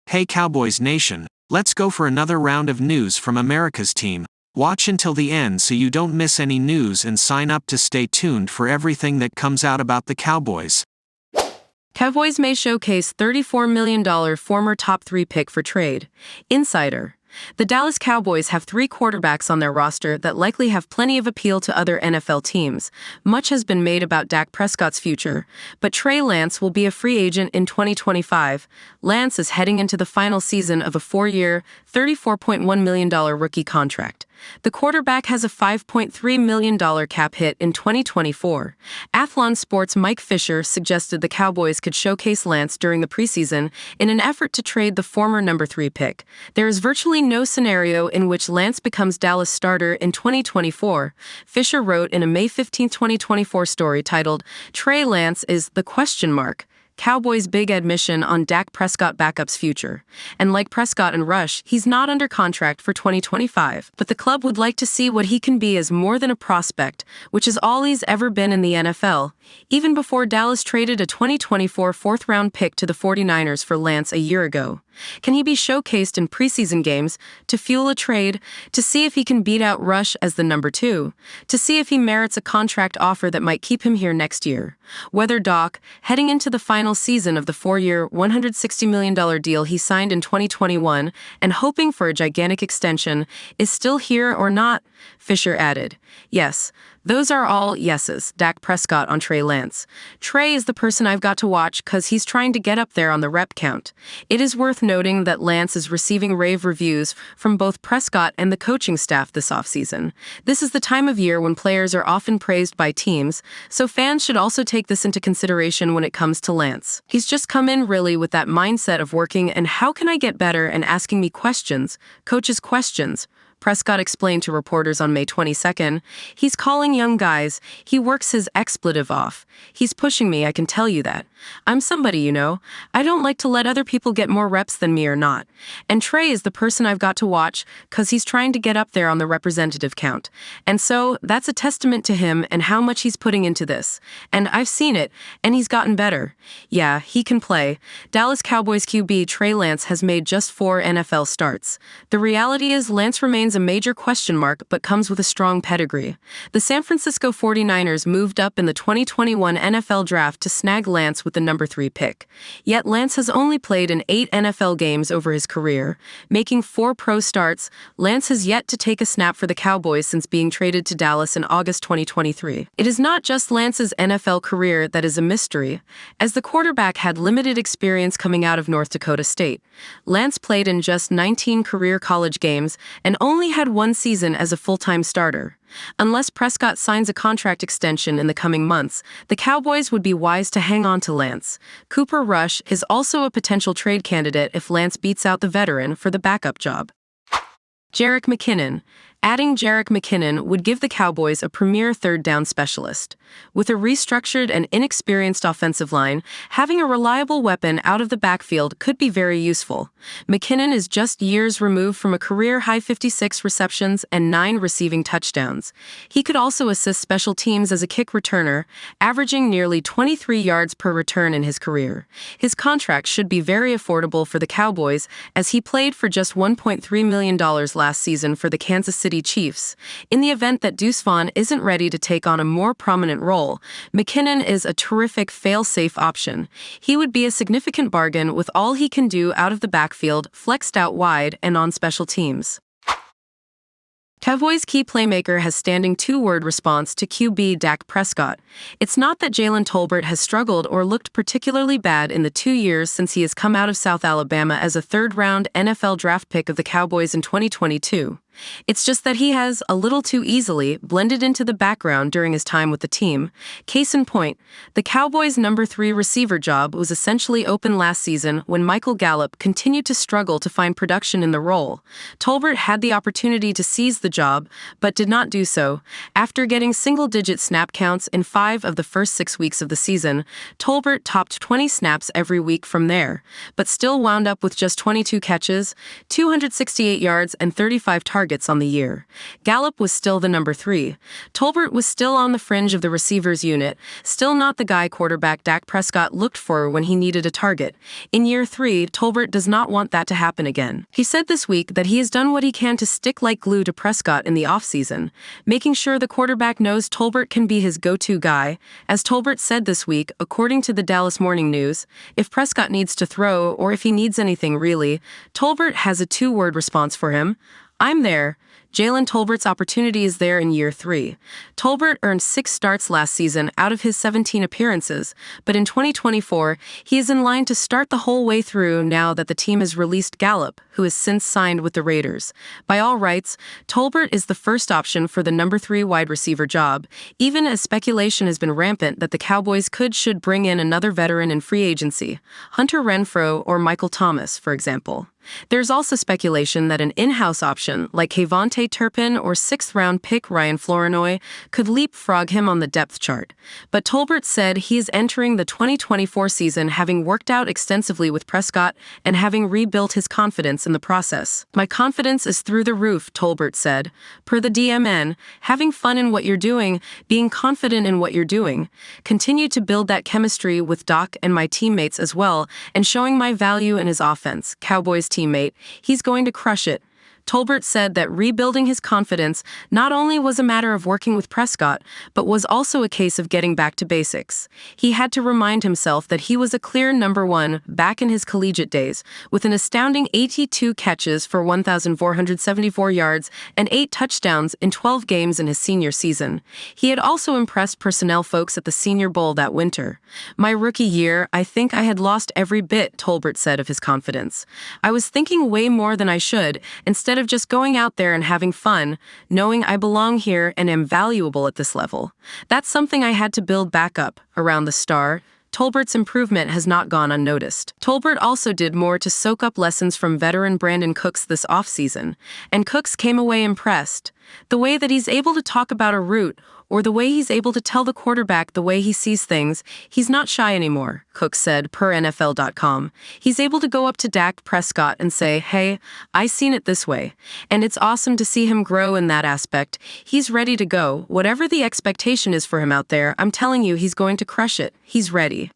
Hey Cowboys Nation, let's go for another round of news from America's team. Watch until the end so you don't miss any news and sign up to stay tuned for everything that comes out about the Cowboys. Cowboys may showcase $34 million former top 3 pick for trade. Insider. The Dallas Cowboys have 3 quarterbacks on their roster that likely have plenty of appeal to other NFL teams. Much has been made about Dak Prescott's future, but Trey Lance will be a free agent in 2025. Lance is heading into the final season of a 4-year, $34.1 million rookie contract. The quarterback has a $5.3 million cap hit in 2024. Athlon Sports' Mike Fisher suggested the Cowboys could showcase Lance during the preseason in an effort to trade the former number 3 pick. There is virtually no scenario in which Lance becomes Dallas' starter in 2024, Fisher wrote in a May 15, 2024 story titled, "Trey Lance is the question mark." Cowboys' big admission on Dak Prescott backup's future. And like Prescott and Rush, he's not under contract for 2025, but the club would like to see what he can be as more than a prospect, which is all he's ever been in the NFL, even before Dallas traded a 2024 fourth-round pick to the 49ers for Lance a year ago. Can he be showcased in preseason games to fuel a trade, to see if he can beat out Rush as the number 2, to see if he merits a contract offer that might keep him here next year? Whether Doc, heading into the final season of the 4-year, $160 million deal he signed in 2021 and hoping for a gigantic extension, is still here or not, Fisher added. Yes, those are all yeses, Dak Prescott on Trey Lance. Trey is the person I've got to watch because he's trying to get up there on the rep count. It is worth noting that Lance is receiving rave reviews from both Prescott and the coaching staff this offseason. This is the time of year when players are often praised by teams, so fans should also take this into consideration when it comes to Lance. He's just come in really with that mindset of working and how can I get better and asking me questions, coaches' questions. Prescott explained to reporters on May 22nd, "He's calling young guys. He works his expletive off. He's pushing me, I can tell you that. I'm somebody, you know. I don't like to let other people get more reps than me or not. And Trey is the person I've got to watch because he's trying to get up there on the representative count. And so that's a testament to him and how much he's putting into this. And I've seen it, and he's gotten better. Yeah, he can play." Dallas Cowboys QB Trey Lance has made just 4 NFL starts. The reality is Lance remains a major question mark but comes with a strong pedigree. The San Francisco 49ers moved up in the 2021 NFL Draft to snag Lance with the number 3 pick. Yet Lance has only played in 8 NFL games over his career, making 4 pro starts. Lance has yet to take a snap for the Cowboys since being traded to Dallas in August 2023. It is not just Lance's NFL career that is a mystery, as the quarterback had limited experience coming out of North Dakota State. Lance played in just 19 career college games and only had 1 season as a full-time starter. Unless Prescott signs a contract extension in the coming months, the Cowboys would be wise to hang on to Lance. Cooper Rush is also a potential trade candidate if Lance beats out the veteran for the backup job. Jerick McKinnon. Adding Jerick McKinnon would give the Cowboys a premier third-down specialist. With a restructured and inexperienced offensive line, having a reliable weapon out of the backfield could be very useful. McKinnon is just years removed from a career-high 56 receptions and 9 receiving touchdowns. He could also assist special teams as a kick returner, averaging nearly 23 yards per return in his career. His contract should be very affordable for the Cowboys, as he played for just $1.3 million last season for the Kansas City Chiefs. In the event that Deuce Vaughn isn't ready to take on a more prominent role, McKinnon is a terrific fail-safe option. He would be a significant bargain with all he can do out of the backfield, flexed out wide, and on special teams. Cowboys key playmaker has standing 2-word response to QB Dak Prescott. It's not that Jaylen Tolbert has struggled or looked particularly bad in the 2 years since he has come out of South Alabama as a 3rd-round NFL draft pick of the Cowboys in 2022. It's just that he has, a little too easily, blended into the background during his time with the team. Case in point, the Cowboys' number 3 receiver job was essentially open last season when Michael Gallup continued to struggle to find production in the role. Tolbert had the opportunity to seize the job, but did not do so. After getting single-digit snap counts in 5 of the first 6 weeks of the season, Tolbert topped 20 snaps every week from there, but still wound up with just 22 catches, 268 yards, and 35 targets targets on the year. Gallup was still the number 3. Tolbert was still on the fringe of the receivers unit, still not the guy quarterback Dak Prescott looked for when he needed a target. In year 3, Tolbert does not want that to happen again. He said this week that he has done what he can to stick like glue to Prescott in the offseason, making sure the quarterback knows Tolbert can be his go-to guy. As Tolbert said this week, according to the Dallas Morning News, if Prescott needs to throw or if he needs anything really, Tolbert has a 2-word response for him: I'm there. Jaylen Tolbert's opportunity is there in year 3. Tolbert earned 6 starts last season out of his 17 appearances, but in 2024, he is in line to start the whole way through now that the team has released Gallup, who has since signed with the Raiders. By all rights, Tolbert is the first option for the number 3 wide receiver job, even as speculation has been rampant that the Cowboys should bring in another veteran in free agency, Hunter Renfrow or Michael Thomas, for example. There's also speculation that an in-house option, like Kayvonte Turpin or 6th-round pick Ryan Flournoy, could leapfrog him on the depth chart. But Tolbert said he is entering the 2024 season having worked out extensively with Prescott and having rebuilt his confidence in the process. My confidence is through the roof, Tolbert said. Per the DMN, having fun in what you're doing, being confident in what you're doing. Continue to build that chemistry with Doc and my teammates as well, and showing my value in his offense. Cowboys teammate, he's going to crush it. Tolbert said that rebuilding his confidence not only was a matter of working with Prescott, but was also a case of getting back to basics. He had to remind himself that he was a clear number 1 back in his collegiate days, with an astounding 82 catches for 1,474 yards and 8 touchdowns in 12 games in his senior season. He had also impressed personnel folks at the Senior Bowl that winter. My rookie year, I think I had lost every bit, Tolbert said of his confidence. I was thinking way more than I should, instead of just going out there and having fun, knowing I belong here and am valuable at this level. That's something I had to build back up around the star. Tolbert's improvement has not gone unnoticed. Tolbert also did more to soak up lessons from veteran Brandon Cooks this offseason, and Cooks came away impressed. The way that he's able to talk about a route, or the way he's able to tell the quarterback the way he sees things, he's not shy anymore, Cooks said per NFL.com. He's able to go up to Dak Prescott and say, hey, I seen it this way. And it's awesome to see him grow in that aspect. He's ready to go. Whatever the expectation is for him out there, I'm telling you, he's going to crush it. He's ready.